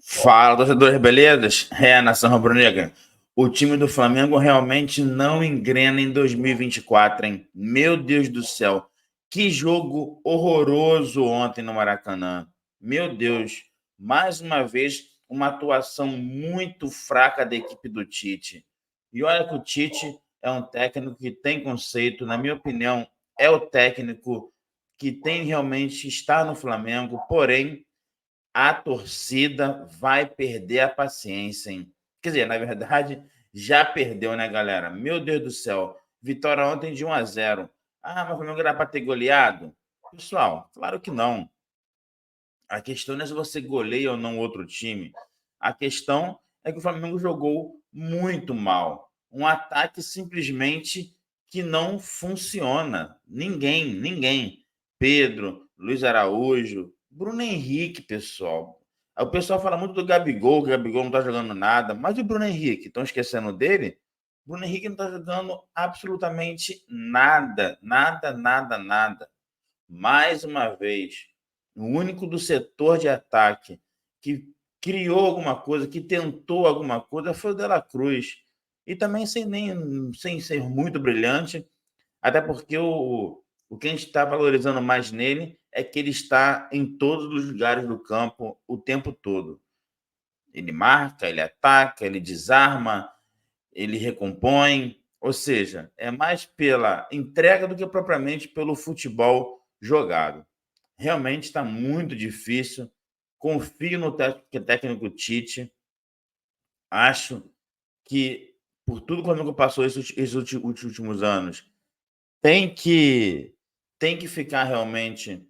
Fala, torcedores, belezas? Nação rubro-negra. O time do Flamengo realmente não engrena em 2024, hein? Meu Deus do céu. Que jogo horroroso ontem no Maracanã. Meu Deus. Mais uma vez, uma atuação muito fraca da equipe do Tite. E olha que o Tite é um técnico que tem conceito, na minha opinião, é o técnico que tem realmente estar no Flamengo, porém a torcida vai perder a paciência, hein? Quer dizer, na verdade, já perdeu, né, galera? Meu Deus do céu. Vitória ontem de 1-0. Ah, mas o Flamengo era para ter goleado? Pessoal, claro que não. A questão não é se você goleia ou não outro time. A questão é que o Flamengo jogou muito mal. Um ataque simplesmente que não funciona. Ninguém. Pedro, Luiz Araújo, Bruno Henrique, pessoal. O pessoal fala muito do Gabigol, que o Gabigol não está jogando nada, mas e o Bruno Henrique? Estão esquecendo dele? O Bruno Henrique não está jogando absolutamente nada. Mais uma vez, o único do setor de ataque que criou alguma coisa, que tentou alguma coisa, foi o De La Cruz. E também sem ser muito brilhante, até porque o que a gente está valorizando mais nele é que ele está em todos os lugares do campo o tempo todo. Ele marca, ele ataca, ele desarma, ele recompõe. Ou seja, é mais pela entrega do que propriamente pelo futebol jogado. Realmente está muito difícil. Confio no técnico Tite. Acho que, por tudo que o Flamengo passou esses últimos anos, tem que ficar realmente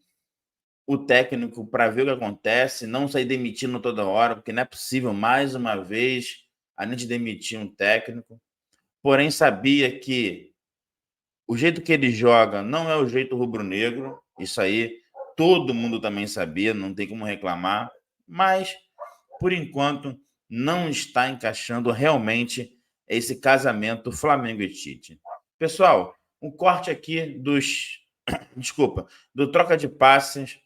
o técnico para ver o que acontece, não sair demitindo toda hora, porque não é possível, mais uma vez, a gente demitir um técnico. Porém, sabia que o jeito que ele joga não é o jeito rubro-negro. Isso aí todo mundo também sabia, não tem como reclamar. Mas, por enquanto, não está encaixando realmente esse casamento Flamengo e Tite. Pessoal, um corte aqui do Troca de Passes,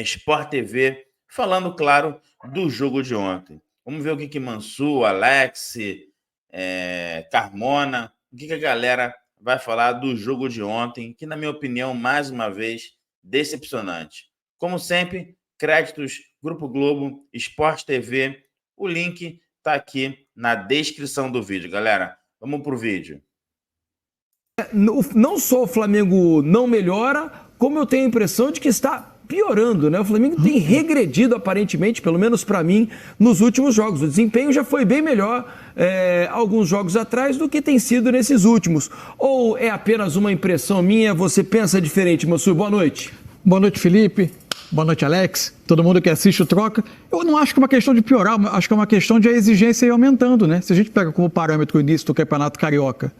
Sport TV, falando, claro, do jogo de ontem. Vamos ver o que Mansu, Alex, Carmona, o que a galera vai falar do jogo de ontem, que, na minha opinião, mais uma vez, decepcionante. Como sempre, créditos Grupo Globo, Sport TV, o link está aqui na descrição do vídeo. Galera, vamos para o vídeo. Não só o Flamengo não melhora, como eu tenho a impressão de que está piorando, né? O Flamengo tem regredido, aparentemente, pelo menos para mim, nos últimos jogos. O desempenho já foi bem melhor alguns jogos atrás do que tem sido nesses últimos. Ou é apenas uma impressão minha? Você pensa diferente, Mansur? Boa noite. Boa noite, Felipe. Boa noite, Alex. Todo mundo que assiste o Troca. Eu não acho que é uma questão de piorar, acho que é uma questão de a exigência ir aumentando, né? Se a gente pega como parâmetro o início do Campeonato Carioca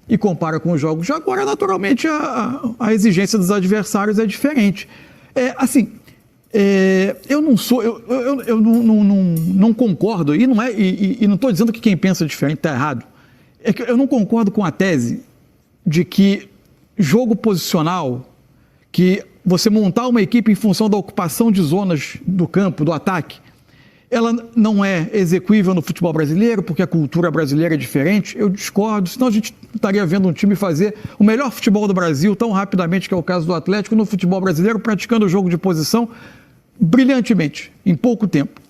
e compara com os jogos de agora, naturalmente a exigência dos adversários é diferente. Eu não concordo, e não estou dizendo que quem pensa diferente está errado, é que eu não concordo com a tese de que jogo posicional, que você montar uma equipe em função da ocupação de zonas do campo, do ataque, ela não é execuível no futebol brasileiro, porque a cultura brasileira é diferente. Eu discordo, senão a gente estaria vendo um time fazer o melhor futebol do Brasil tão rapidamente, que é o caso do Atlético, no futebol brasileiro, praticando o jogo de posição brilhantemente, em pouco tempo.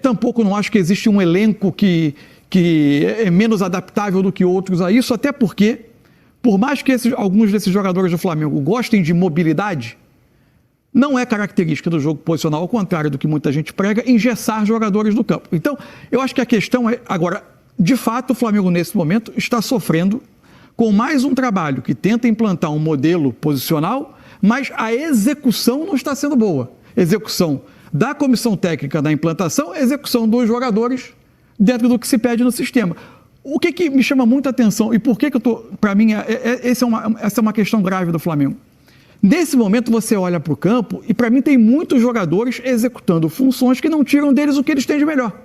Tampouco não acho que existe um elenco que é menos adaptável do que outros a isso, até porque, por mais que alguns desses jogadores do Flamengo gostem de mobilidade, não é característica do jogo posicional, ao contrário do que muita gente prega, engessar jogadores do campo. Então, eu acho que a questão é, agora, de fato, o Flamengo, nesse momento, está sofrendo com mais um trabalho que tenta implantar um modelo posicional, mas a execução não está sendo boa. Execução da comissão técnica da implantação, execução dos jogadores dentro do que se pede no sistema. O que me chama muita atenção, e por que eu estou, para mim, essa é uma questão grave do Flamengo. Nesse momento você olha para o campo e para mim tem muitos jogadores executando funções que não tiram deles o que eles têm de melhor.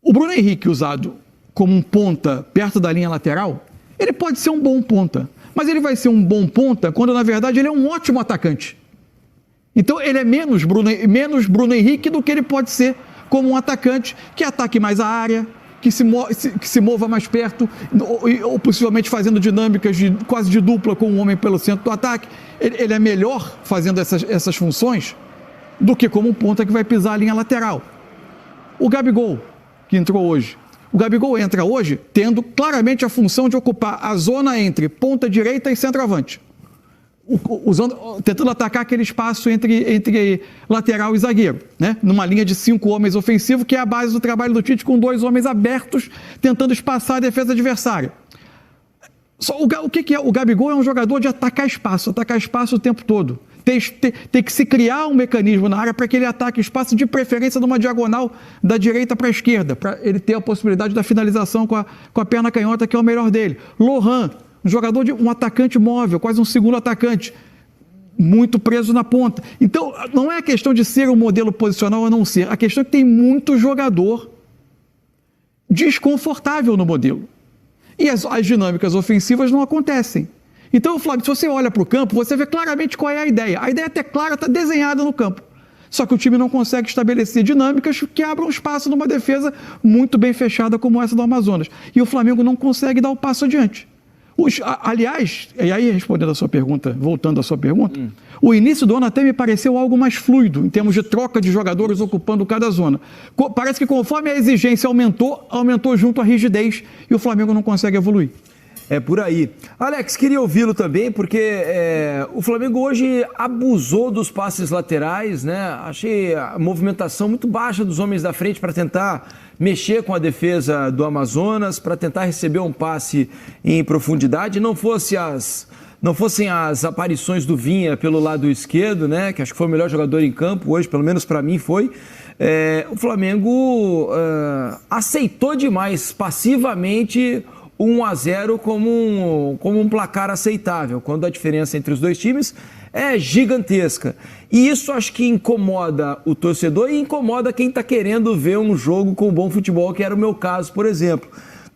O Bruno Henrique, usado como um ponta perto da linha lateral, ele pode ser um bom ponta, mas ele vai ser um bom ponta quando na verdade ele é um ótimo atacante. Então ele é menos Bruno Henrique do que ele pode ser como um atacante que ataque mais a área, que se mova mais perto, ou possivelmente fazendo dinâmicas quase de dupla com um homem pelo centro do ataque. Ele é melhor fazendo essas funções do que como um ponta que vai pisar a linha lateral. O Gabigol, que entrou hoje. O Gabigol entra hoje tendo claramente a função de ocupar a zona entre ponta direita e centroavante. Tentando atacar aquele espaço entre lateral e zagueiro, né? Numa linha de 5 homens ofensivo, que é a base do trabalho do Tite, com 2 homens abertos, tentando espaçar a defesa adversária. O que é? O Gabigol é um jogador de atacar espaço o tempo todo. Tem que se criar um mecanismo na área para que ele ataque espaço, de preferência numa diagonal da direita para a esquerda, para ele ter a possibilidade da finalização com a perna canhota, que é o melhor dele. Lohan, um atacante móvel, quase um segundo atacante, muito preso na ponta. Então, não é a questão de ser um modelo posicional ou não ser, a questão é que tem muito jogador desconfortável no modelo. E as dinâmicas ofensivas não acontecem. Então, Flávio, se você olha para o campo, você vê claramente qual é a ideia. A ideia até clara está desenhada no campo. Só que o time não consegue estabelecer dinâmicas que abram espaço numa defesa muito bem fechada como essa do Amazonas. E o Flamengo não consegue dar o passo adiante. Aliás, e aí respondendo a sua pergunta, voltando à sua pergunta, o início do ano até me pareceu algo mais fluido, em termos de troca de jogadores ocupando cada zona. Parece que conforme a exigência aumentou junto a rigidez, e o Flamengo não consegue evoluir. É por aí. Alex, queria ouvi-lo também, porque o Flamengo hoje abusou dos passes laterais, né? Achei a movimentação muito baixa dos homens da frente para tentar mexer com a defesa do Amazonas, para tentar receber um passe em profundidade. Não fossem as aparições do Vinha pelo lado esquerdo, né? Que acho que foi o melhor jogador em campo hoje, pelo menos para mim foi. O Flamengo aceitou demais passivamente 1-0 como um placar aceitável, quando a diferença entre os dois times é gigantesca. E isso acho que incomoda o torcedor e incomoda quem está querendo ver um jogo com bom futebol, que era o meu caso, por exemplo.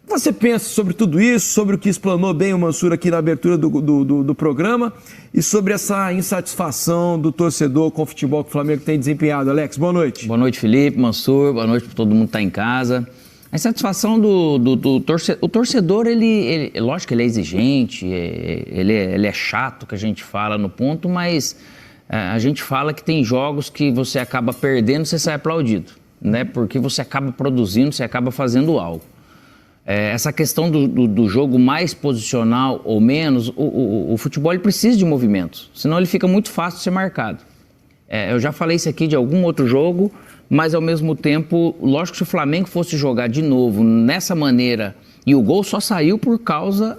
Você pensa sobre tudo isso, sobre o que explanou bem o Mansur aqui na abertura do programa e sobre essa insatisfação do torcedor com o futebol que o Flamengo tem desempenhado. Alex, boa noite. Boa noite, Felipe, Mansur, boa noite para todo mundo que está em casa. A insatisfação do torcedor, o torcedor, ele lógico que ele é exigente, ele é chato, que a gente fala no ponto, mas a gente fala que tem jogos que você acaba perdendo, você sai aplaudido, né? Porque você acaba produzindo, você acaba fazendo algo. Essa questão do jogo mais posicional ou menos, o futebol ele precisa de movimentos, senão ele fica muito fácil de ser marcado. Eu já falei isso aqui de algum outro jogo, mas ao mesmo tempo, lógico que se o Flamengo fosse jogar de novo nessa maneira, e o gol só saiu por causa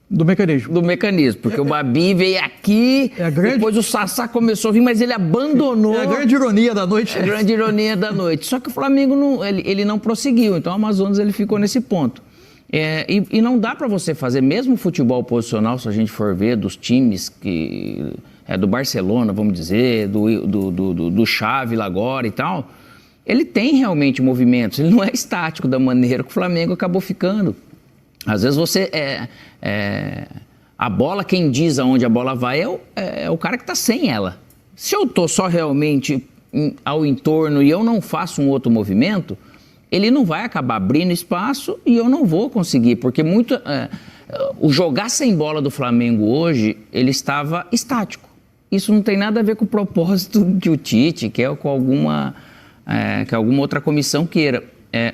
do mecanismo, porque o Babi veio aqui, depois o Sassá começou a vir, mas ele abandonou. É a grande ironia da noite. É a grande ironia da noite. Só que o Flamengo ele não prosseguiu, então o Amazonas ele ficou nesse ponto. E não dá para você fazer, mesmo futebol posicional, se a gente for ver, dos times do Barcelona, vamos dizer, do Xavi agora e tal, ele tem realmente movimentos, ele não é estático da maneira que o Flamengo acabou ficando. Às vezes você a bola, quem diz aonde a bola vai é o cara que está sem ela. Se eu estou só realmente ao entorno e eu não faço um outro movimento, ele não vai acabar abrindo espaço e eu não vou conseguir, porque o jogar sem bola do Flamengo hoje, ele estava estático. Isso não tem nada a ver com o propósito que o Tite quer ou com alguma outra comissão queira.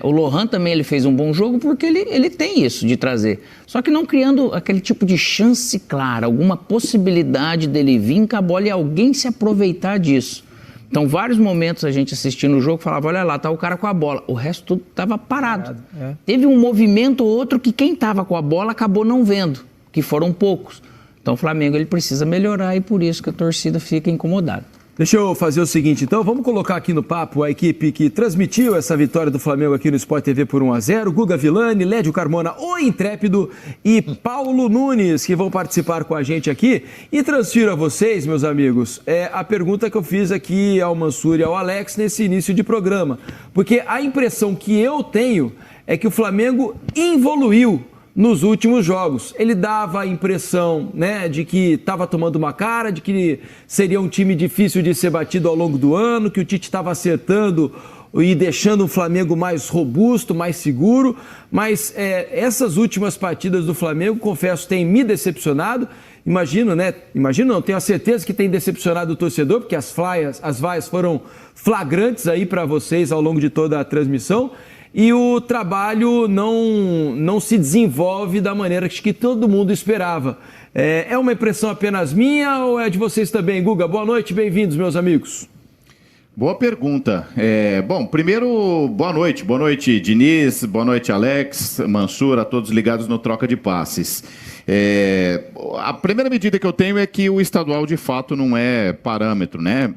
O Lohan também ele fez um bom jogo porque ele tem isso de trazer. Só que não criando aquele tipo de chance clara, alguma possibilidade dele vir com a bola e alguém se aproveitar disso. Então, vários momentos a gente assistindo o jogo falava, olha lá, tá o cara com a bola. O resto tudo estava parado. Teve um movimento ou outro que quem estava com a bola acabou não vendo, que foram poucos. Então, o Flamengo ele precisa melhorar e por isso que a torcida fica incomodada. Deixa eu fazer o seguinte, então, vamos colocar aqui no papo a equipe que transmitiu essa vitória do Flamengo aqui no Sport TV por 1-0, Guga Villani, Lédio Carmona, o Intrépido e Paulo Nunes, que vão participar com a gente aqui. E transfiro a vocês, meus amigos, a pergunta que eu fiz aqui ao Mansur e ao Alex nesse início de programa. Porque a impressão que eu tenho é que o Flamengo evoluiu nos últimos jogos. Ele dava a impressão, né, de que estava tomando uma cara, de que seria um time difícil de ser batido ao longo do ano, que o Tite estava acertando e deixando o Flamengo mais robusto, mais seguro, mas essas últimas partidas do Flamengo, confesso, têm me decepcionado. Imagino, não, tenho a certeza que tem decepcionado o torcedor, porque as vaias foram flagrantes aí para vocês ao longo de toda a transmissão, e o trabalho não se desenvolve da maneira que todo mundo esperava. É uma impressão apenas minha ou é de vocês também? Guga, boa noite, bem-vindos, meus amigos. Boa pergunta. Bom, primeiro, boa noite, Diniz, boa noite, Alex, Mansur, a todos ligados no Troca de Passes. A primeira medida que eu tenho é que o estadual, de fato, não é parâmetro, né?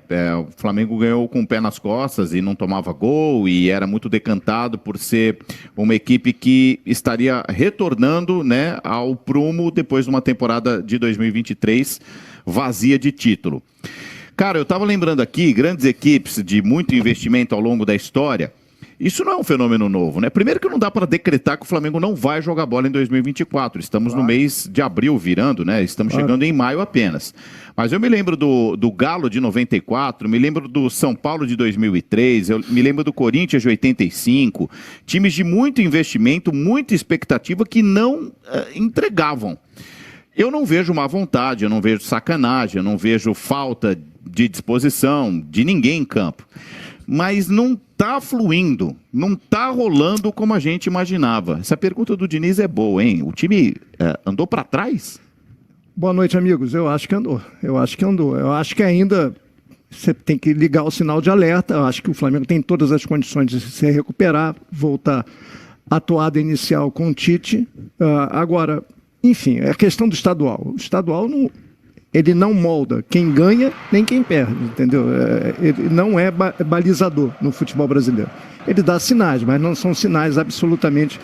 O Flamengo ganhou com o pé nas costas e não tomava gol e era muito decantado por ser uma equipe que estaria retornando, né, ao prumo depois de uma temporada de 2023 vazia de título. Cara, eu estava lembrando aqui, grandes equipes de muito investimento ao longo da história, isso não é um fenômeno novo, né? Primeiro que não dá para decretar que o Flamengo não vai jogar bola em 2024, estamos no mês de abril virando, né? Estamos chegando em maio apenas. Mas eu me lembro do Galo de 94, me lembro do São Paulo de 2003, eu me lembro do Corinthians de 85, times de muito investimento, muita expectativa que não entregavam. Eu não vejo má vontade, eu não vejo sacanagem, eu não vejo falta de disposição de ninguém em campo. Mas não está fluindo, não está rolando como a gente imaginava. Essa pergunta do Diniz é boa, hein? O time andou para trás? Boa noite, amigos. Eu acho que andou. Eu acho que ainda você tem que ligar o sinal de alerta. Eu acho que o Flamengo tem todas as condições de se recuperar, voltar à toada inicial com o Tite. Agora, enfim, é a questão do estadual. O estadual ele não molda quem ganha nem quem perde, entendeu? Ele não é balizador no futebol brasileiro. Ele dá sinais, mas não são sinais absolutamente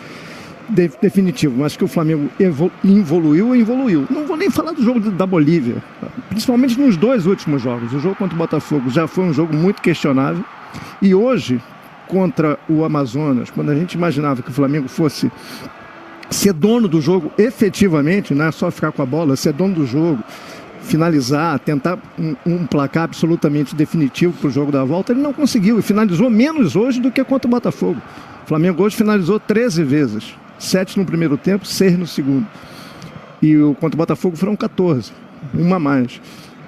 definitivos. Mas que o Flamengo evoluiu. Não vou nem falar do jogo da Bolívia, principalmente nos dois últimos jogos. O jogo contra o Botafogo já foi um jogo muito questionável. E hoje, contra o Amazonas, quando a gente imaginava que o Flamengo fosse ser dono do jogo efetivamente, não é só ficar com a bola, ser dono do jogo, finalizar, tentar um placar absolutamente definitivo para o jogo da volta, ele não conseguiu e finalizou menos hoje do que contra o Botafogo. O Flamengo hoje finalizou 13 vezes, 7 no primeiro tempo, 6 no segundo. E contra o Botafogo foram 14, uma a mais.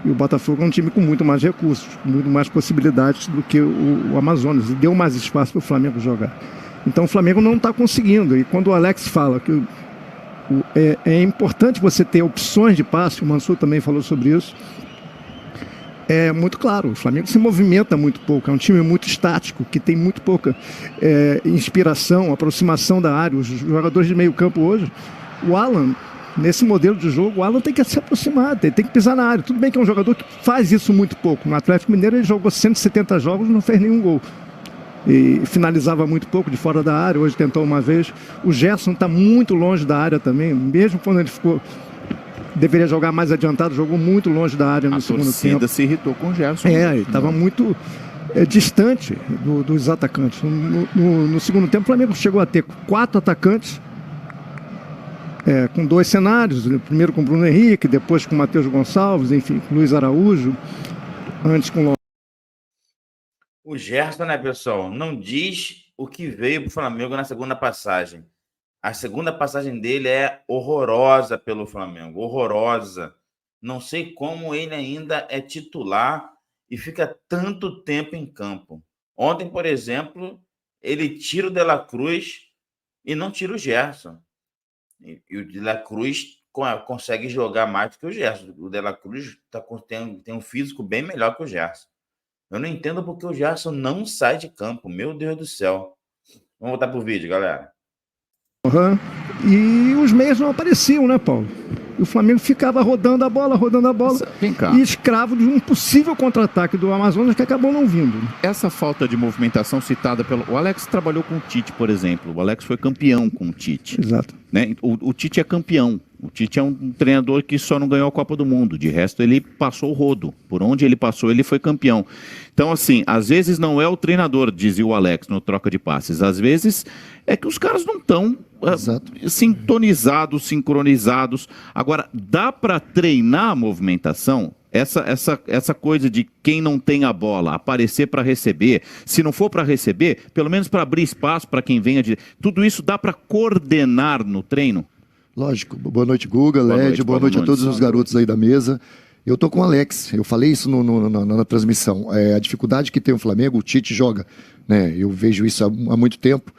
E o Botafogo é um time com muito mais recursos, muito mais possibilidades do que o Amazonas, e deu mais espaço para o Flamengo jogar. Então o Flamengo não está conseguindo. E quando o Alex fala que é importante você ter opções de passe, o Mansur também falou sobre isso, é muito claro, o Flamengo se movimenta muito pouco, é um time muito estático, que tem muito pouca inspiração, aproximação da área. Os jogadores de meio campo hoje, o Alan, nesse modelo de jogo, o Alan tem que se aproximar, tem que pisar na área. Tudo bem que é um jogador que faz isso muito pouco. No Atlético Mineiro ele jogou 170 jogos e não fez nenhum gol. E finalizava muito pouco de fora da área, hoje tentou uma vez. O Gerson está muito longe da área também, mesmo quando ele deveria jogar mais adiantado, jogou muito longe da área no segundo tempo. A torcida se irritou com o Gerson. Estava muito distante dos atacantes. No segundo tempo o Flamengo chegou a ter 4 atacantes, com 2 cenários, primeiro com o Bruno Henrique, depois com o Matheus Gonçalves, enfim, com o Luiz Araújo, antes com o Gerson, né, pessoal, não diz o que veio para o Flamengo na segunda passagem. A segunda passagem dele é horrorosa pelo Flamengo, horrorosa. Não sei como ele ainda é titular e fica tanto tempo em campo. Ontem, por exemplo, ele tira o De La Cruz e não tira o Gerson. E o De La Cruz consegue jogar mais do que o Gerson. O De La Cruz tem um físico bem melhor que o Gerson. Eu não entendo porque o Gerson não sai de campo. Meu Deus do céu. Vamos voltar pro vídeo, galera. E os meias não apareciam, né, Paulo? E o Flamengo ficava rodando a bola, Vem cá. e escravo de um possível contra-ataque do Amazonas que acabou não vindo. Essa falta de movimentação citada pelo... O Alex trabalhou com o Tite, por exemplo. O Alex foi campeão com o Tite. Exato. Né? O Tite é campeão O Tite é um treinador que só não ganhou a Copa do Mundo. De resto, ele passou o rodo. Por onde ele passou, ele foi campeão. Então, assim, às vezes não é o treinador, dizia o Alex no troca de passes. Às vezes é que os caras não estão sintonizados, sincronizados. Agora, dá para treinar a movimentação? Essa coisa de quem não tem a bola aparecer para receber, se não for para receber, pelo menos para abrir espaço para quem venha de... Tudo isso dá para coordenar no treino? Lógico. Boa noite, Guga, Led, boa noite a todos os garotos aí da mesa. Eu tô com o Alex, eu falei isso na transmissão. A dificuldade que tem o Flamengo, o Tite joga, né? Eu vejo isso há muito tempo,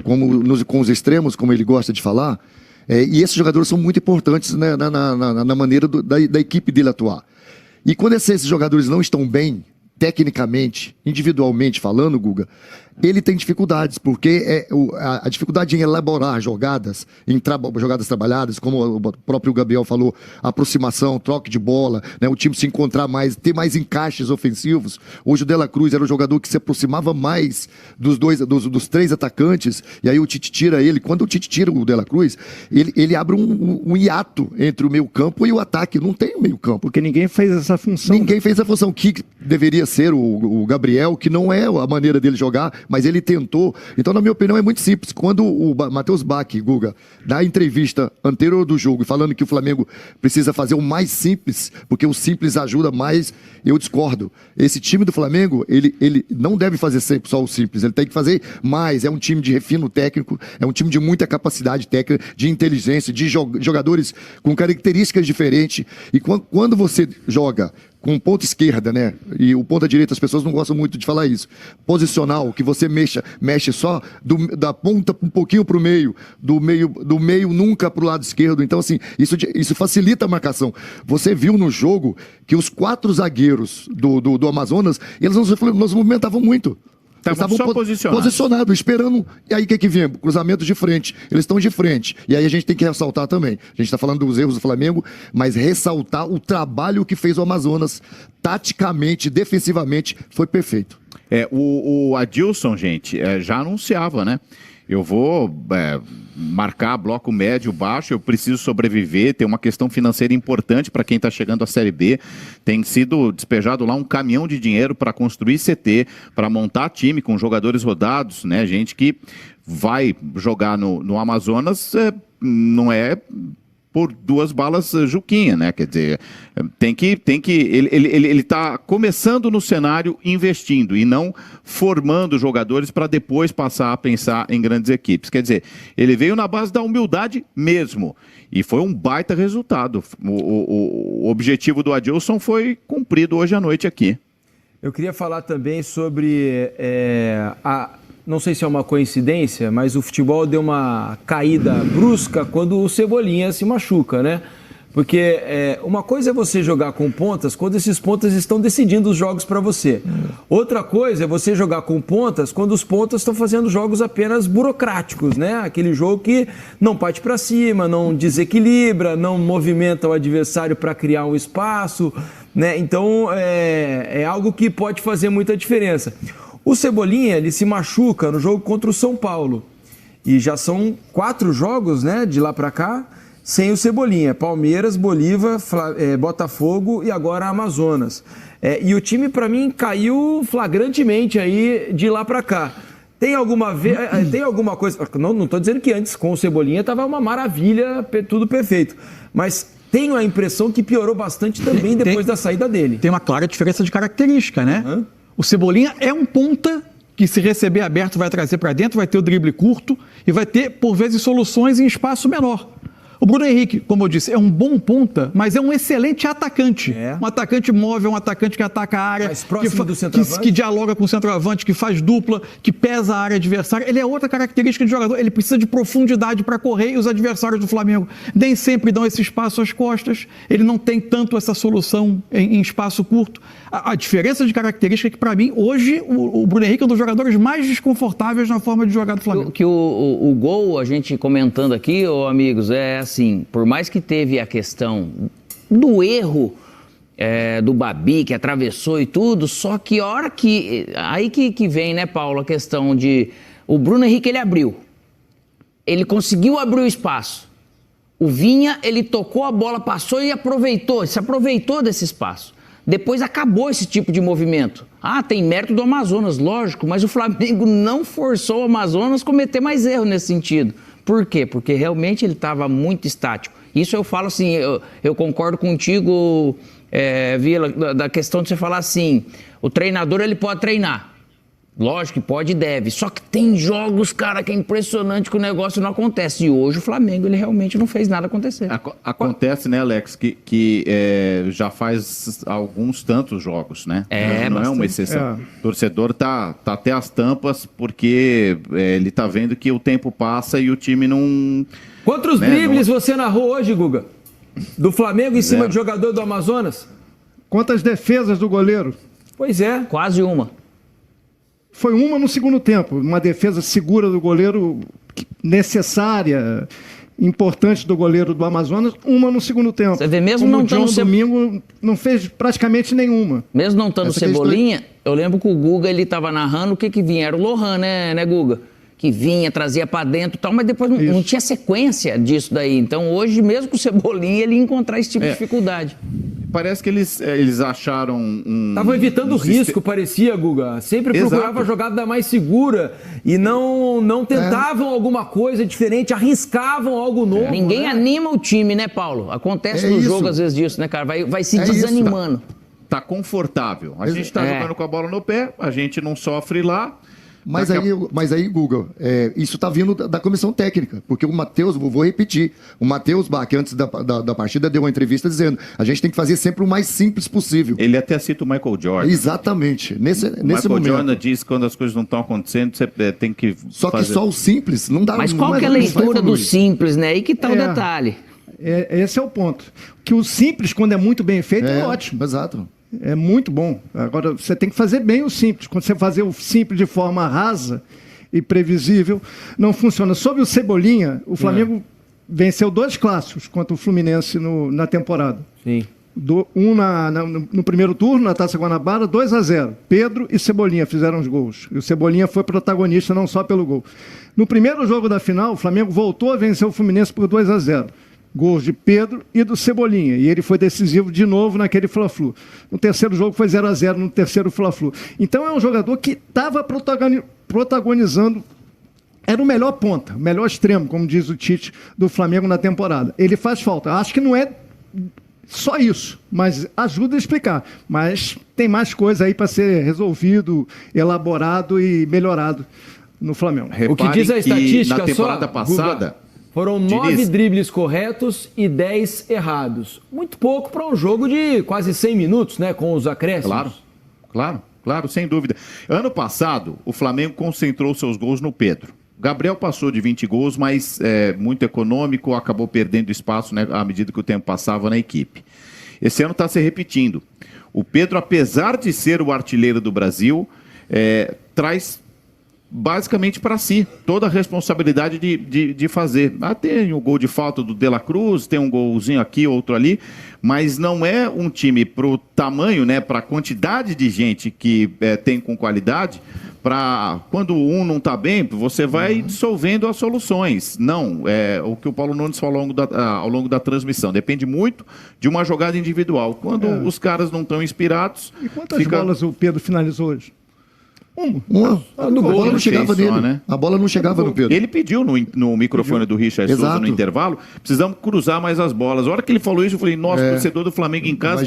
com os extremos, como ele gosta de falar, e esses jogadores são muito importantes, né, na maneira da equipe dele atuar. E quando esses jogadores não estão bem, tecnicamente, individualmente falando, Guga, ele tem dificuldades, porque a dificuldade em elaborar jogadas, jogadas trabalhadas, como o próprio Gabriel falou, aproximação, troque de bola, né, o time se encontrar mais, ter mais encaixes ofensivos. Hoje o De La Cruz era um jogador que se aproximava mais dos três atacantes, e aí o Tite tira ele. Quando o Tite tira o De La Cruz, ele abre um hiato entre o meio campo e o ataque. Não tem o meio campo. Porque ninguém fez essa função. Ninguém fez a função que deveria ser o Gabriel, que não é a maneira dele jogar, mas ele tentou. Então, na minha opinião, é muito simples. Quando o Matheus Bach, Guga, dá a entrevista anterior do jogo, falando que o Flamengo precisa fazer o mais simples, porque o simples ajuda mais, eu discordo. Esse time do Flamengo, ele não deve fazer sempre só o simples, ele tem que fazer mais. É um time de refino técnico, é um time de muita capacidade técnica, de inteligência, de jogadores com características diferentes. E quando você joga com ponta esquerda, né? E o ponta direita, as pessoas não gostam muito de falar isso. Posicional, que você mexe só da ponta um pouquinho pro meio, do meio nunca pro lado esquerdo. Então, assim, isso facilita a marcação. Você viu no jogo que os 4 zagueiros do Amazonas, eles não se movimentavam muito. Estavam só posicionados, esperando. E aí o que vem? Cruzamento de frente. Eles estão de frente. E aí a gente tem que ressaltar também. A gente está falando dos erros do Flamengo, mas ressaltar o trabalho que fez o Amazonas, taticamente, defensivamente, foi perfeito. O Adilson, gente, já anunciava, né? Eu vou marcar bloco médio, baixo, eu preciso sobreviver, tem uma questão financeira importante para quem está chegando à Série B. Tem sido despejado lá um caminhão de dinheiro para construir CT, para montar time com jogadores rodados, né? Gente que vai jogar no Amazonas, não é por 2 balas Juquinha, né? Quer dizer, ele está começando no cenário investindo e não formando jogadores para depois passar a pensar em grandes equipes. Quer dizer, ele veio na base da humildade mesmo e foi um baita resultado. O objetivo do Adilson foi cumprido hoje à noite aqui. Eu queria falar também sobre não sei se é uma coincidência, mas o futebol deu uma caída brusca quando o Cebolinha se machuca, né? Porque uma coisa é você jogar com pontas quando esses pontas estão decidindo os jogos para você. Outra coisa é você jogar com pontas quando os pontas estão fazendo jogos apenas burocráticos, né? Aquele jogo que não parte para cima, não desequilibra, não movimenta o adversário para criar um espaço, né? Então é algo que pode fazer muita diferença. O Cebolinha, ele se machuca no jogo contra o São Paulo. E já são 4 jogos, né, de lá para cá, sem o Cebolinha. Palmeiras, Bolívar, Botafogo e agora Amazonas. E o time, para mim, caiu flagrantemente aí de lá para cá. Tem alguma coisa... Não estou dizendo que antes, com o Cebolinha, estava uma maravilha, tudo perfeito. Mas tenho a impressão que piorou bastante também depois da saída dele. Tem uma clara diferença de característica, né? Uhum. O Cebolinha é um ponta que, se receber aberto, vai trazer para dentro, vai ter o drible curto e vai ter, por vezes, soluções em espaço menor. O Bruno Henrique, como eu disse, é um bom ponta, mas é um excelente atacante. Um atacante móvel, um atacante que ataca a área, que dialoga com o centroavante, que faz dupla, que pesa a área adversária. Ele é outra característica de jogador. Ele precisa de profundidade para correr e os adversários do Flamengo nem sempre dão esse espaço às costas. Ele não tem tanto essa solução em espaço curto. A diferença de característica é que, para mim, hoje, o Bruno Henrique é um dos jogadores mais desconfortáveis na forma de jogar do Flamengo. O gol, a gente comentando aqui, amigos, é assim, por mais que teve a questão do erro do Babi, que atravessou e tudo, só que a hora que... Aí que vem, né, Paulo, a questão de... O Bruno Henrique, ele abriu. Ele conseguiu abrir o espaço. O Vinha, ele tocou a bola, passou e se aproveitou desse espaço. Depois acabou esse tipo de movimento. Ah, tem mérito do Amazonas, lógico, mas o Flamengo não forçou o Amazonas a cometer mais erro nesse sentido. Por quê? Porque realmente ele estava muito estático. Isso eu falo assim, eu concordo contigo, Vila, da questão de você falar assim, o treinador ele pode treinar. Lógico que pode e deve. Só que tem jogos, cara, que é impressionante que o negócio não acontece. E hoje o Flamengo, ele realmente não fez nada acontecer. Acontece, né, Alex, que já faz alguns tantos jogos, né? Não é uma exceção. O torcedor tá até as tampas porque ele tá vendo que o tempo passa e o time não... Quantos dribles você narrou hoje, Guga? Do Flamengo em cima de jogador do Amazonas? Quantas defesas do goleiro? Pois é. Quase uma. Foi uma no segundo tempo, uma defesa segura do goleiro, necessária, importante do goleiro do Amazonas, uma no segundo tempo. Você vê, mesmo como não o John estando domingo não fez praticamente nenhuma. Mesmo não estando Cebolinha, eu lembro que o Guga, ele estava narrando o que vinha, era o Lohan, né, Guga? Que vinha, trazia para dentro e tal, mas depois não tinha sequência disso daí. Então hoje, mesmo com o Cebolinha, ele ia encontrar esse tipo de dificuldade. Parece que eles acharam Estavam evitando o risco, parecia, Guga. Sempre procurava a jogada mais segura e não tentavam alguma coisa diferente, arriscavam algo novo. Ninguém anima o time, né, Paulo? Acontece no jogo às vezes disso, né, cara? Vai se desanimando. Tá confortável. A gente tá jogando com a bola no pé, a gente não sofre lá. Mas aí, Guga, isso está vindo da comissão técnica, porque o Matheus, vou repetir, o Matheus Bach, antes da partida, deu uma entrevista dizendo a gente tem que fazer sempre o mais simples possível. Ele até cita o Michael Jordan. Exatamente. Nesse momento. Michael Jordan diz que quando as coisas não estão acontecendo, você tem que Só que só o simples não dá. Mas qual que é a leitura do simples, né? Aí que tá o detalhe. Esse é o ponto. Que o simples, quando é muito bem feito, é ótimo. Exato. É muito bom. Agora, você tem que fazer bem o simples. Quando você fazer o simples de forma rasa e previsível, não funciona. Sobre o Cebolinha, o Flamengo venceu 2 clássicos contra o Fluminense na temporada. Sim. No primeiro turno, na Taça Guanabara, 2-0. Pedro e Cebolinha fizeram os gols. E o Cebolinha foi protagonista não só pelo gol. No primeiro jogo da final, o Flamengo voltou a vencer o Fluminense por 2-0. Gols de Pedro e do Cebolinha. E ele foi decisivo de novo naquele Fla-Flu. No terceiro jogo foi 0-0, no terceiro Fla-Flu. Então é um jogador que estava protagonizando. Era o melhor ponta, o melhor extremo, como diz o Tite, do Flamengo na temporada. Ele faz falta. Acho que não é só isso, mas ajuda a explicar. Mas tem mais coisa aí para ser resolvido, elaborado e melhorado no Flamengo. O que diz a estatística na temporada passada... Guga, foram 9 dribles corretos e 10 errados. Muito pouco para um jogo de quase 100 minutos, né? Com os acréscimos. Claro, sem dúvida. Ano passado, o Flamengo concentrou seus gols no Pedro. O Gabriel passou de 20 gols, mas muito econômico, acabou perdendo espaço, né, à medida que o tempo passava na equipe. Esse ano está se repetindo. O Pedro, apesar de ser o artilheiro do Brasil, traz... basicamente para si, toda a responsabilidade de fazer. Tem o gol de falta do De La Cruz, tem um golzinho aqui, outro ali, mas não é um time pro tamanho, né, para a quantidade de gente que tem com qualidade, para quando um não está bem, você vai dissolvendo as soluções. Não, é o que o Paulo Nunes falou ao longo da transmissão. Depende muito de uma jogada individual. Quando os caras não estão inspirados... E quantas bolas o Pedro finalizou hoje? Uma. A bola não chegava nele. Né? A bola não chegava no Pedro. Ele pediu no microfone do Richard Souza no intervalo, precisamos cruzar mais as bolas. A hora que ele falou isso, eu falei, nossa, o torcedor do Flamengo em casa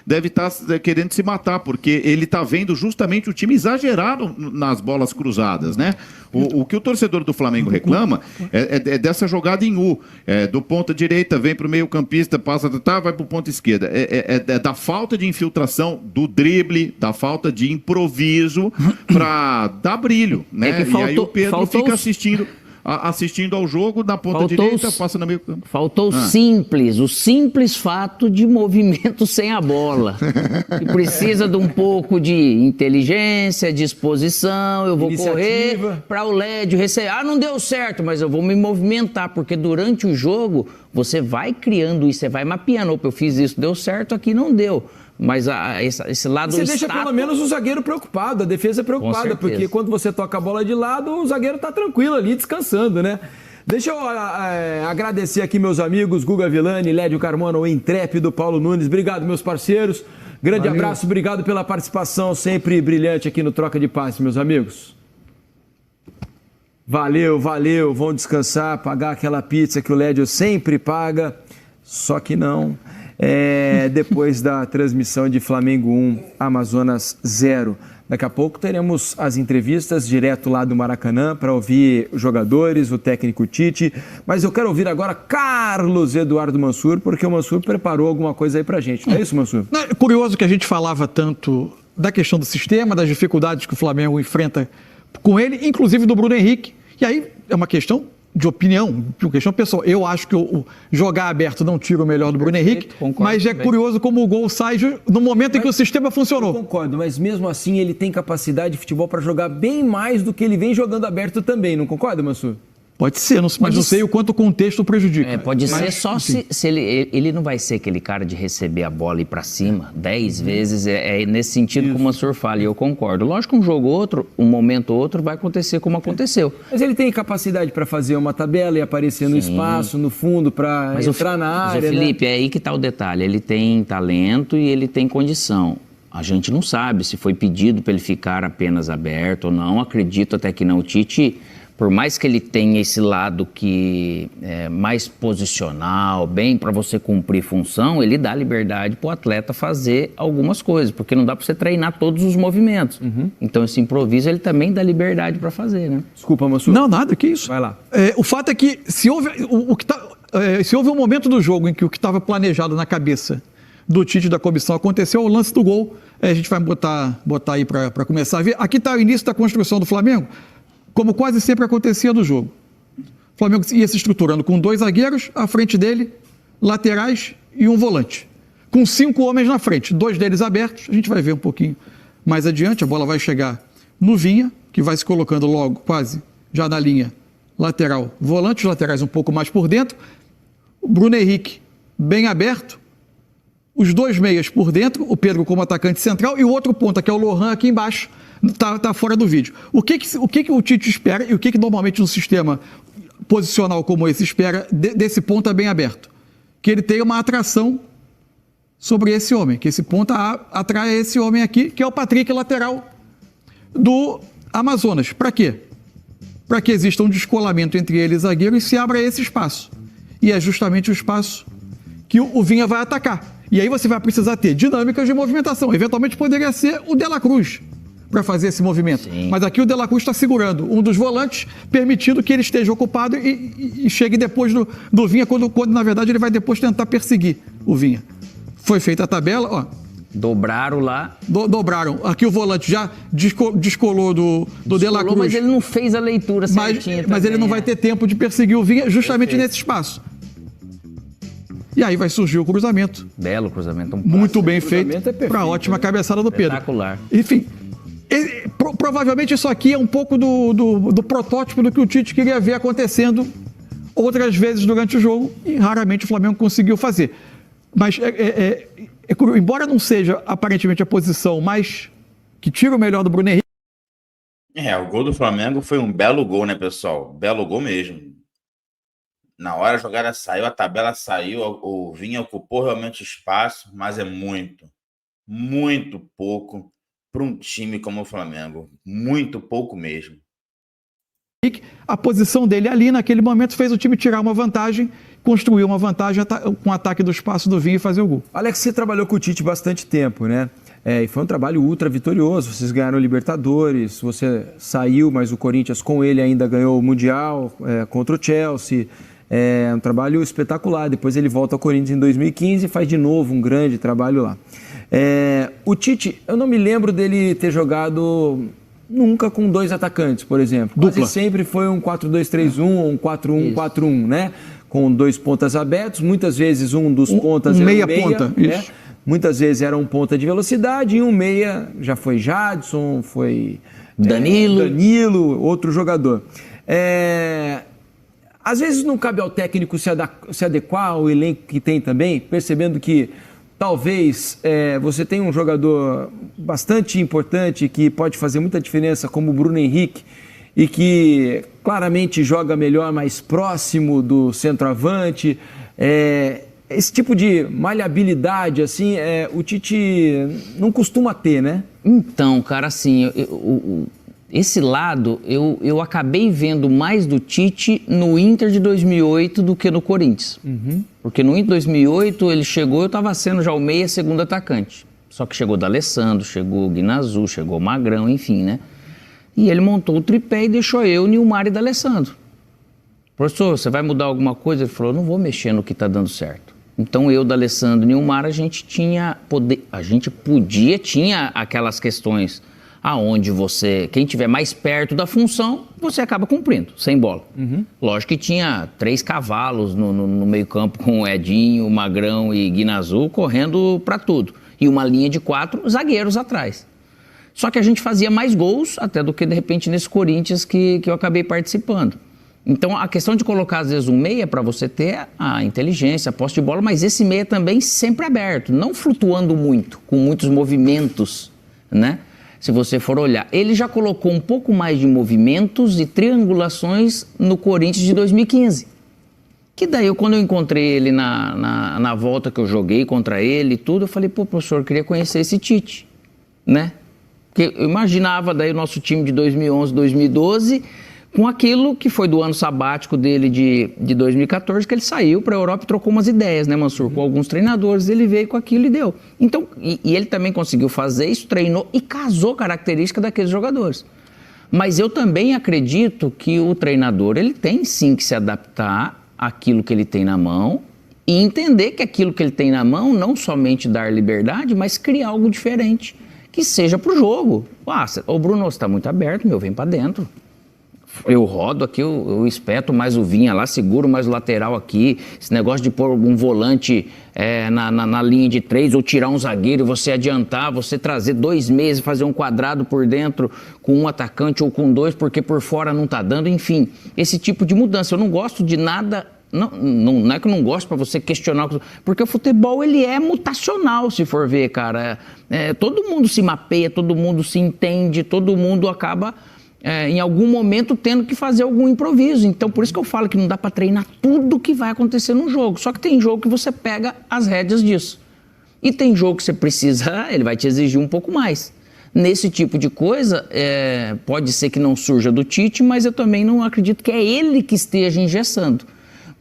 deve estar querendo se matar, porque ele está vendo justamente o time exagerar nas bolas cruzadas, né? O que o torcedor do Flamengo reclama é dessa jogada em U. Do ponta direita, vem para o meio campista, passa, vai para o ponta esquerda. É da falta de infiltração, do drible, da falta de improviso para dar brilho, né? E aí o Pedro fica assistindo ao jogo na ponta direita, passa no meio campo. Faltou o simples fato de movimento sem a bola. Que precisa de um pouco de inteligência, disposição, eu vou correr para o LED receber. Não deu certo, mas eu vou me movimentar, porque durante o jogo você vai criando isso, você vai mapeando. Opa, eu fiz isso, deu certo, aqui não deu. Mas esse lado... Você deixa pelo menos o zagueiro preocupado, a defesa preocupada, porque quando você toca a bola de lado, o zagueiro está tranquilo ali, descansando, né? Deixa eu agradecer aqui meus amigos Guga Villani, Lédio Carmona, o intrépido Paulo Nunes. Obrigado, meus parceiros. Grande abraço, obrigado pela participação sempre brilhante aqui no Troca de Passe, meus amigos. Valeu, valeu. Vão descansar, pagar aquela pizza que o Lédio sempre paga, só que não. Depois da transmissão de Flamengo 1, Amazonas 0. Daqui a pouco teremos as entrevistas direto lá do Maracanã para ouvir os jogadores, o técnico Tite. Mas eu quero ouvir agora Carlos Eduardo Mansur, porque o Mansur preparou alguma coisa aí para a gente. Não é isso, Mansur? É curioso que a gente falava tanto da questão do sistema, das dificuldades que o Flamengo enfrenta com ele, inclusive do Bruno Henrique. E aí é uma questão de opinião, de uma questão pessoal. Eu acho que o jogar aberto não tira o melhor do Bruno Henrique, mas é curioso como o gol sai no momento em que o sistema funcionou. Eu concordo, mas mesmo assim ele tem capacidade de futebol para jogar bem mais do que ele vem jogando aberto também, não concorda, Mansur? Pode ser, mas não sei o quanto o contexto prejudica. Pode ser só se ele não vai ser aquele cara de receber a bola e ir pra cima 10 vezes. É nesse sentido que o Mansur fala, e eu concordo. Lógico que um jogo ou outro, um momento ou outro, vai acontecer como aconteceu. Mas ele tem capacidade para fazer uma tabela e aparecer no espaço, no fundo, para entrar na área. Mas, Felipe, é aí que tá o detalhe. Ele tem talento e ele tem condição. A gente não sabe se foi pedido para ele ficar apenas aberto ou não. Acredito até que não. O Tite, por mais que ele tenha esse lado que é mais posicional, bem para você cumprir função, ele dá liberdade para o atleta fazer algumas coisas, porque não dá para você treinar todos os movimentos. Então esse improviso ele também dá liberdade para fazer, né? Desculpa, Mansur. Não, nada, que isso. Vai lá. O fato é que se houve um momento do jogo em que o que estava planejado na cabeça do Tite e da comissão aconteceu, o lance do gol, a gente vai botar aí para começar a ver. Aqui está o início da construção do Flamengo, como quase sempre acontecia no jogo. O Flamengo ia se estruturando com 2 zagueiros, à frente dele, laterais e um volante. Com 5 homens na frente, 2 deles abertos. A gente vai ver um pouquinho mais adiante, a bola vai chegar no Vinha, que vai se colocando logo, quase, já na linha lateral. Volante, os laterais um pouco mais por dentro. O Bruno Henrique bem aberto. Os 2 meias por dentro, o Pedro como atacante central e o outro ponta, que é o Lohan aqui embaixo, tá fora do vídeo. O que o Tite espera e o que normalmente um sistema posicional como esse espera desse ponta bem aberto? Que ele tenha uma atração sobre esse homem, que esse ponta atrai esse homem aqui, que é o Patrick, lateral do Amazonas. Para quê? Para que exista um descolamento entre ele e zagueiro e se abra esse espaço. E é justamente o espaço que o Vinha vai atacar. E aí você vai precisar ter dinâmicas de movimentação. Eventualmente poderia ser o De La Cruz para fazer esse movimento. Sim. Mas aqui o De La Cruz está segurando um dos volantes, permitindo que ele esteja ocupado e chegue depois do Vinha, quando na verdade ele vai depois tentar perseguir o Vinha. Foi feita a tabela, ó. Dobraram lá. Dobraram. Aqui o volante já descolou do De La Cruz. Mas ele não fez a leitura certinha. Mas ele não vai ter tempo de perseguir o Vinha justamente nesse espaço. E aí vai surgir o cruzamento. Belo cruzamento. Muito bem feito para ótima cabeçada do Pedro. Espetacular. Enfim, provavelmente isso aqui é um pouco do protótipo do que o Tite queria ver acontecendo outras vezes durante o jogo e raramente o Flamengo conseguiu fazer. Mas, embora não seja aparentemente a posição mais que tira o melhor do Bruno Henrique. O gol do Flamengo foi um belo gol, né, pessoal? Belo gol mesmo. Na hora a jogada saiu, a tabela saiu, o Vinha ocupou realmente espaço, mas é muito pouco para um time como o Flamengo. Muito pouco mesmo. A posição dele ali, naquele momento, fez o time tirar uma vantagem, construir uma vantagem com o ataque do espaço do Vinha e fazer o gol. Alex, você trabalhou com o Tite bastante tempo, né? E foi um trabalho ultra vitorioso. Vocês ganharam o Libertadores, você saiu, mas o Corinthians com ele ainda ganhou o Mundial contra o Chelsea. É um trabalho espetacular. Depois ele volta ao Corinthians em 2015 e faz de novo um grande trabalho lá. O Tite, eu não me lembro dele ter jogado nunca com 2 atacantes, por exemplo. Dupla. Quase sempre foi um 4-2-3-1 ou um 4-1-4-1, né? Com 2 pontas abertos. Muitas vezes um dos pontas era meia meia ponta, né? isso. Muitas vezes era um ponta de velocidade e um meia, já foi Jadson, foi Danilo, outro jogador. Às vezes não cabe ao técnico se adequar ao elenco que tem também, percebendo que talvez você tenha um jogador bastante importante que pode fazer muita diferença, como o Bruno Henrique, e que claramente joga melhor mais próximo do centroavante. Esse tipo de maleabilidade, assim, o Tite não costuma ter, né? Então, cara, assim, esse lado eu acabei vendo mais do Tite no Inter de 2008 do que no Corinthians. Porque no Inter de 2008 ele chegou, eu estava sendo já o meia, segundo atacante. Só que chegou o D'Alessandro, chegou o Guinazu, chegou o Magrão, enfim, né? E ele montou o tripé e deixou eu, Nilmar e D'Alessandro. Professor, você vai mudar alguma coisa? Ele falou, não vou mexer no que está dando certo. Então eu, D'Alessandro e Nilmar, a gente tinha aquelas questões aonde quem estiver mais perto da função, você acaba cumprindo, sem bola. Lógico que tinha 3 cavalos no meio campo com o Edinho, Magrão e Guinazu correndo para tudo. E uma linha de 4 zagueiros atrás. Só que a gente fazia mais gols até do que, de repente, nesse Corinthians que eu acabei participando. Então, a questão de colocar, às vezes, um meia para você ter a inteligência, a posse de bola, mas esse meia também sempre aberto, não flutuando muito, com muitos movimentos, né? Se você for olhar. Ele já colocou um pouco mais de movimentos e triangulações no Corinthians de 2015. Que daí, quando eu encontrei ele na volta que eu joguei contra ele e tudo, eu falei, pô, professor, eu queria conhecer esse Tite, né? Porque eu imaginava daí o nosso time de 2011, 2012... com aquilo que foi do ano sabático dele de 2014, que ele saiu para a Europa e trocou umas ideias, né, Mansur? Com alguns treinadores, ele veio com aquilo e deu. Então, e ele também conseguiu fazer isso, treinou e casou característica daqueles jogadores. Mas eu também acredito que o treinador, ele tem sim que se adaptar àquilo que ele tem na mão e entender que aquilo que ele tem na mão, não somente dar liberdade, mas criar algo diferente, que seja para o jogo. Ô Bruno, você está muito aberto, vem para dentro. Eu rodo aqui, eu espeto mais o Vinha lá, seguro mais o lateral aqui. Esse negócio de pôr um volante na linha de 3 ou tirar um zagueiro, você adiantar, você trazer 2 meses, fazer um quadrado por dentro com um atacante ou com 2, porque por fora não tá dando. Enfim, esse tipo de mudança. Eu não gosto de nada... Não é que eu não gosto para você questionar, porque o futebol ele é mutacional, se for ver, cara. Todo mundo se mapeia, todo mundo se entende, todo mundo acaba... em algum momento tendo que fazer algum improviso. Então, por isso que eu falo que não dá para treinar tudo que vai acontecer no jogo. Só que tem jogo que você pega as rédeas disso. E tem jogo que você precisa, ele vai te exigir um pouco mais. Nesse tipo de coisa, pode ser que não surja do Tite, mas eu também não acredito que é ele que esteja engessando.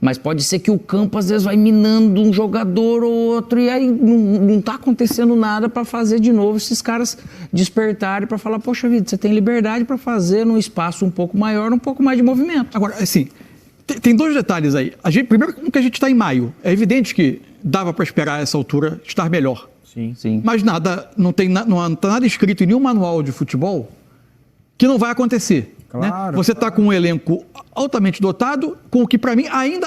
Mas pode ser que o campo, às vezes, vai minando um jogador ou outro e aí não está acontecendo nada para fazer de novo esses caras despertarem para falar, poxa vida, você tem liberdade para fazer num espaço um pouco maior, um pouco mais de movimento. Agora, assim, tem 2 detalhes aí. Primeiro, que a gente está em maio. É evidente que dava para esperar a essa altura estar melhor. Sim. Mas nada, não está nada escrito em nenhum manual de futebol que não vai acontecer. Claro, né? Você está com um elenco altamente dotado, com o que para mim ainda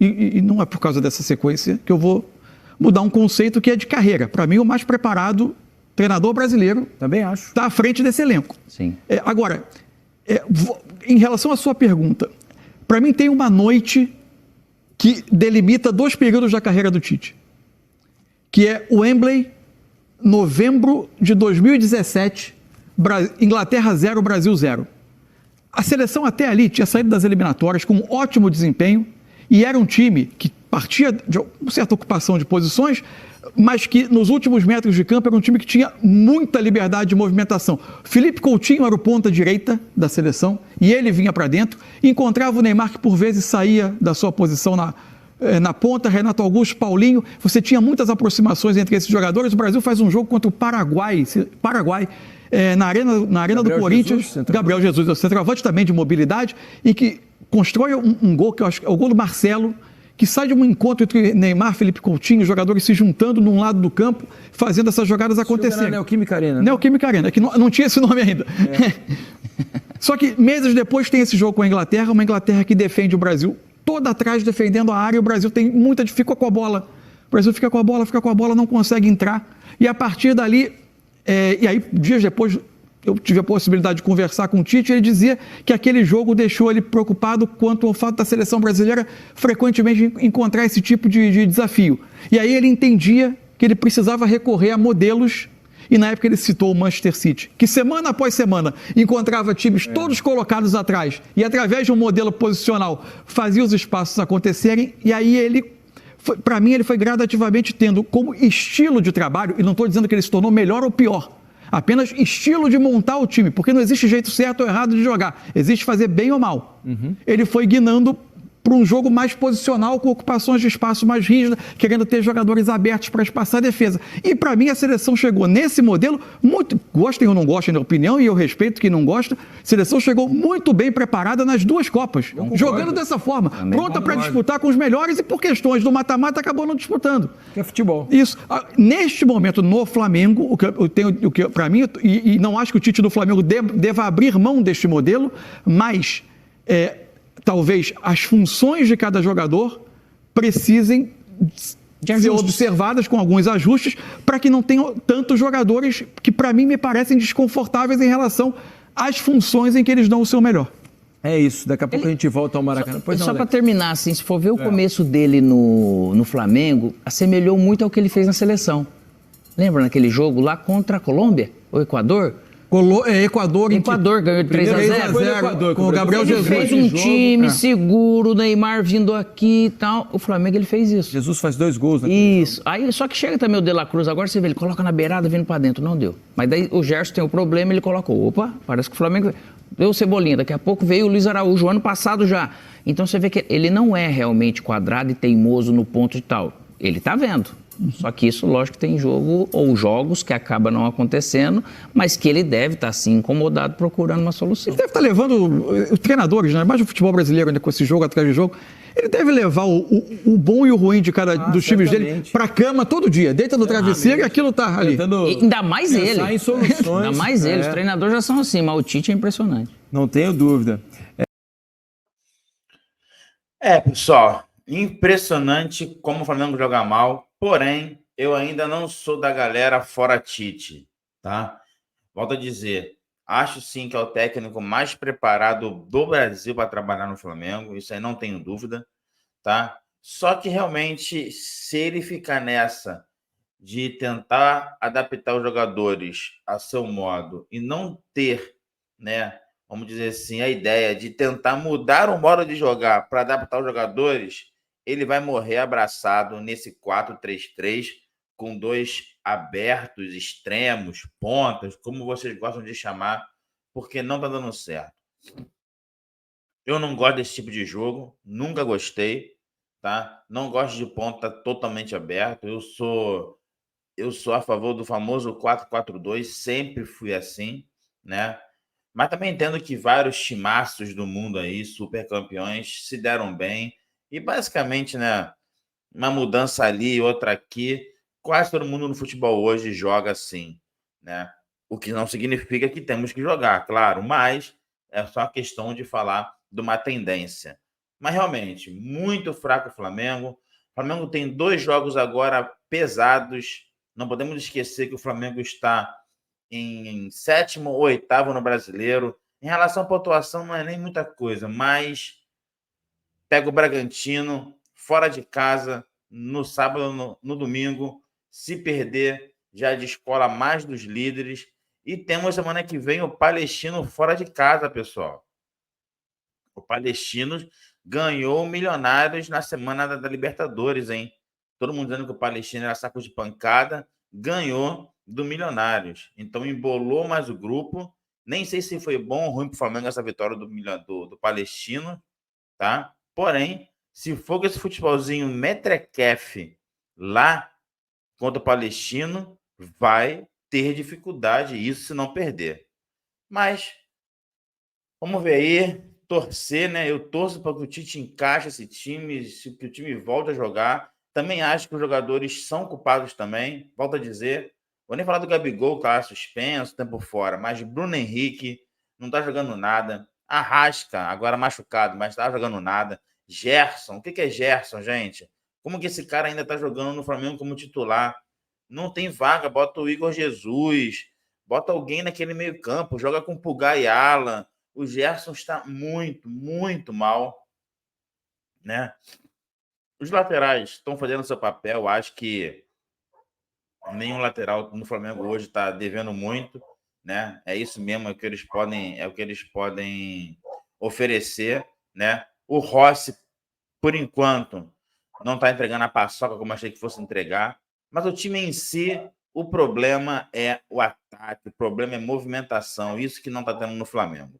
e não é por causa dessa sequência que eu vou mudar um conceito que é de carreira. Para mim, o mais preparado treinador brasileiro também acho está à frente desse elenco. Sim. Agora, em relação à sua pergunta, para mim tem uma noite que delimita 2 períodos da carreira do Tite, que é o Wembley, novembro de 2017, Inglaterra 0, Brasil 0. A seleção até ali tinha saído das eliminatórias com um ótimo desempenho e era um time que partia de uma certa ocupação de posições, mas que nos últimos metros de campo era um time que tinha muita liberdade de movimentação. Felipe Coutinho era o ponta direita da seleção e ele vinha para dentro e encontrava o Neymar que por vezes saía da sua posição na ponta, Renato Augusto, Paulinho. Você tinha muitas aproximações entre esses jogadores. O Brasil faz um jogo contra o Paraguai, na arena do Corinthians, Gabriel Jesus, o centroavante também de mobilidade, e que constrói um gol, que eu acho que é o gol do Marcelo, que sai de um encontro entre Neymar, Felipe Coutinho, os jogadores se juntando num lado do campo, fazendo essas jogadas acontecerem. Neoquímica Arena. Neoquímica Arena, que não tinha esse nome ainda. Só que meses depois tem esse jogo com a Inglaterra, uma Inglaterra que defende o Brasil toda atrás, defendendo a área, o Brasil tem muita dificuldade com a bola. O Brasil fica com a bola, não consegue entrar. E a partir dali... e aí, dias depois, eu tive a possibilidade de conversar com o Tite, ele dizia que aquele jogo deixou ele preocupado quanto ao fato da seleção brasileira frequentemente encontrar esse tipo de desafio. E aí ele entendia que ele precisava recorrer a modelos E na época ele citou o Manchester City, que semana após semana encontrava times todos colocados atrás e através de um modelo posicional fazia os espaços acontecerem, e aí para mim ele foi gradativamente tendo como estilo de trabalho, e não estou dizendo que ele se tornou melhor ou pior, apenas estilo de montar o time, porque não existe jeito certo ou errado de jogar, existe fazer bem ou mal. Ele foi guinando para um jogo mais posicional, com ocupações de espaço mais rígidas, querendo ter jogadores abertos para espaçar a defesa. E para mim a seleção chegou nesse modelo, muito, gostem ou não gostem da opinião, e eu respeito quem não gosta, a seleção chegou muito bem preparada nas duas Copas, jogando dessa forma, pronta para disputar com os melhores, e por questões do mata-mata acabou não disputando. Que é futebol. Isso. Neste momento, no Flamengo, o que para mim, e não acho que o Tite do Flamengo deva abrir mão deste modelo, mas talvez as funções de cada jogador precisem ser observadas com alguns ajustes para que não tenham tantos jogadores que, para mim, me parecem desconfortáveis em relação às funções em que eles dão o seu melhor. É isso, daqui a pouco a gente volta ao Maracanã. Só para terminar, assim, se for ver o começo dele no Flamengo, assemelhou muito ao que ele fez na seleção. Lembra naquele jogo lá contra a Colômbia, o Equador? Equador ganhou de 3-0 com o Gabriel Jesus. Ele fez um time seguro, o Neymar vindo aqui e tal. O Flamengo, ele fez isso. Jesus faz 2 gols. Isso. Aí, só que chega também o De La Cruz, agora você vê, ele coloca na beirada vindo pra dentro. Não deu. Mas daí o Gerson tem o problema, ele coloca, opa, parece que o Flamengo deu o Cebolinha. Daqui a pouco veio o Luiz Araújo, ano passado já. Então você vê que ele não é realmente quadrado e teimoso no ponto de tal. Ele tá vendo. Só que isso, lógico, tem jogo ou jogos que acabam não acontecendo, mas que ele deve estar, sim, incomodado procurando uma solução. Ele deve estar levando os treinadores, né? Mais o futebol brasileiro, né? Com esse jogo atrás de jogo. Ele deve levar o bom e o ruim de cada dos times dele para cama todo dia. Deita no travesseiro e aquilo tá ali. Ainda mais ele. Em soluções. Ainda mais ele. Os treinadores já são assim, mas o Tite é impressionante. Não tenho dúvida. Pessoal, impressionante como o Flamengo joga mal. Porém, eu ainda não sou da galera fora Tite, tá? Volto a dizer, acho sim que é o técnico mais preparado do Brasil para trabalhar no Flamengo, isso aí não tenho dúvida, tá? Só que realmente, se ele ficar nessa de tentar adaptar os jogadores a seu modo e não ter, né, vamos dizer assim, a ideia de tentar mudar o modo de jogar para adaptar os jogadores, ele vai morrer abraçado nesse 4-3-3 com 2 abertos, extremos, pontas, como vocês gostam de chamar, porque não está dando certo. Eu não gosto desse tipo de jogo, nunca gostei, tá? Não gosto de ponta totalmente aberto. Eu sou a favor do famoso 4-4-2, sempre fui assim, né? Mas também entendo que vários timaços do mundo aí, super campeões, se deram bem. E basicamente, né, uma mudança ali e outra aqui, quase todo mundo no futebol hoje joga assim, né? O que não significa que temos que jogar, claro, mas é só a questão de falar de uma tendência. Mas realmente, muito fraco o Flamengo. O Flamengo tem 2 jogos agora pesados. Não podemos esquecer que o Flamengo está em 7º ou 8º no Brasileiro. Em relação à pontuação, não é nem muita coisa, mas pega o Bragantino fora de casa no sábado, no domingo. Se perder, já descola mais dos líderes. E temos semana que vem o Palestino fora de casa, pessoal. O Palestino ganhou Milionários na semana da Libertadores, hein? Todo mundo dizendo que o Palestino era saco de pancada, ganhou do Milionários. Então embolou mais o grupo. Nem sei se foi bom ou ruim para o Flamengo essa vitória do Palestino, tá? Porém, se for com esse futebolzinho metrequefe lá contra o Palestino, vai ter dificuldade, isso se não perder. Mas vamos ver aí, torcer, né? Eu torço para que o Tite encaixe esse time, que o time volte a jogar. Também acho que os jogadores são culpados também. Volto a dizer, vou nem falar do Gabigol, que está suspenso, tempo fora, mas Bruno Henrique não está jogando nada. Arrasca, agora machucado, mas está jogando nada. Gerson, o que é Gerson, gente? Como que esse cara ainda está jogando no Flamengo como titular? Não tem vaga, bota o Igor Jesus, bota alguém naquele meio campo, joga com Pulgar e Alan. O Gerson está muito, muito mal, né? Os laterais estão fazendo seu papel, acho que Nenhum lateral no Flamengo hoje está devendo muito, né? É isso mesmo, é o que eles podem oferecer, né? O Rossi, por enquanto, não está entregando a paçoca como achei que fosse entregar, mas o time em si, o problema é o ataque, o problema é movimentação, isso que não está tendo no Flamengo.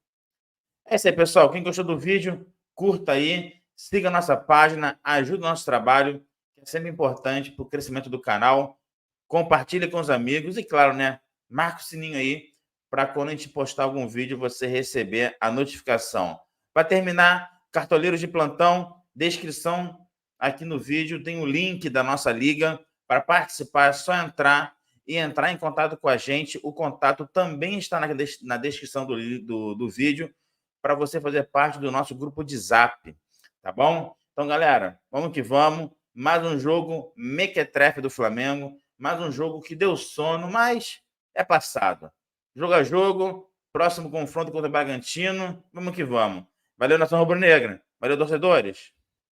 É isso aí, pessoal. Quem gostou do vídeo, curta aí, siga a nossa página, ajude o nosso trabalho, que é sempre importante para o crescimento do canal. Compartilhe com os amigos e, claro, né, marca o sininho aí para quando a gente postar algum vídeo você receber a notificação. Para terminar, cartoleiros de plantão, descrição aqui no vídeo, tem o link da nossa liga. Para participar é só entrar em contato com a gente. O contato também está na descrição do vídeo para você fazer parte do nosso grupo de Zap, tá bom? Então, galera, vamos que vamos. Mais um jogo mequetrefe do Flamengo. Mais um jogo que deu sono, mas é passado. Jogo a jogo, próximo confronto contra o Bragantino. Vamos que vamos. Valeu, nação rubro-negra. Valeu, torcedores.